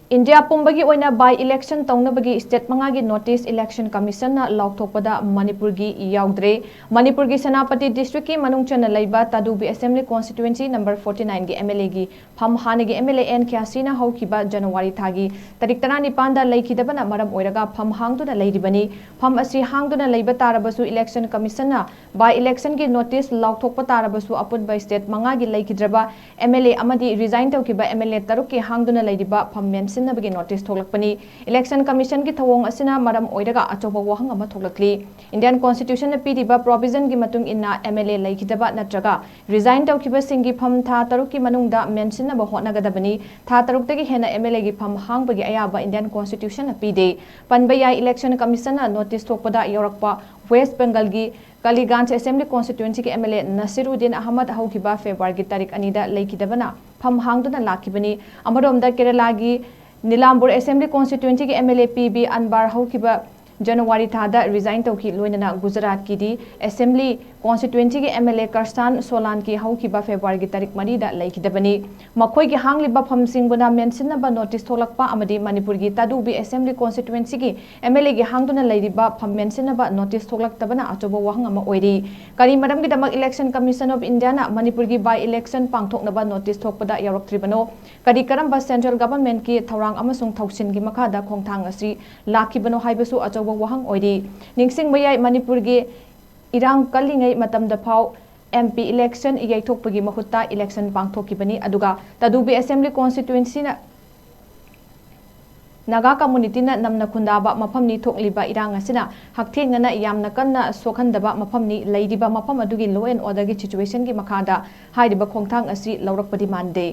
India PUMBAGI OINA by election Tounabagi state mangagi notice election commission na Laothokpada Manipur gi Yaodre Manipur gi Senapati district ki manung chana laiba Tadubi assembly constituency number 49 gi MLA gi pham hane gi MLA N Kyasina haukiba January thagi tarik tarani panda laikidabana maram oiraga pham hangduna lairibani pham asi hangduna laiba tarabasu election commission na by election gi notice Laothokpa tarabasu apun by state mangagi laikidraba MLA amadi resign tawkiba MLA taruk ki hangduna lairiba pham Sinabagi notice Tolakpani, Election Commission ki Tawong Asina Madam Oidaga Achoba Wahang Amatolakli, Indian Constitution Pidiba provision Gimatung inna MLA Laikidaba Natraga, resign Taukiba Singi Pam Ta Taruki Manungda mention about Honagadabani, Ta Tarukagi Hena MLA Gipam Hang Bagi Ayaba Indian Constitution Pide, Panbaya Election Commission notice Topada Yorakpa, West Bengal gi Kaligans Assembly Constituency ki MLA Nasiruddin Ahmad Haukiba February Tarik Anida Laikidabana, Pam Hangduna Lakibani, Amadom Kerala gi Nilambur Assembly Constituency ki MLA PB Anbar Haukiba January thada resign tauki loinana Gujarat ki di Assembly Constituency ki MLA Karstan Solan ki haukiba February ki tarik mari da laikidabani makhoi ki hangliba phamsing buna mention ba notice tholakpa amadi Manipur gi Tadubi Assembly Constituency ki MLA gi hangduna lairiba pham mention ba notice tholaktabana achoba wahang ama oiri kari madam gi damak Election Commission of India na Manipur gi by election pangthokna ba notice thokpada yauroktribano kari karamba central government ki thorang amasung thausin gi makhada khongthang asi lakibano haibasu achoba wahang oiri ningsing mayai Manipur gi irang kalingai matam da phau MP election iyaithokpagi mahutta election pangthokibani aduga Tadubi Assembly Constituency na Naga community na namna khundaba mafamni thokliba irang asina hakthenga yamna kanna sokhandaba mafamni leidiba mafam adugi law and order gi situation gi makhada haidiba khongthang asi laurakpadi mande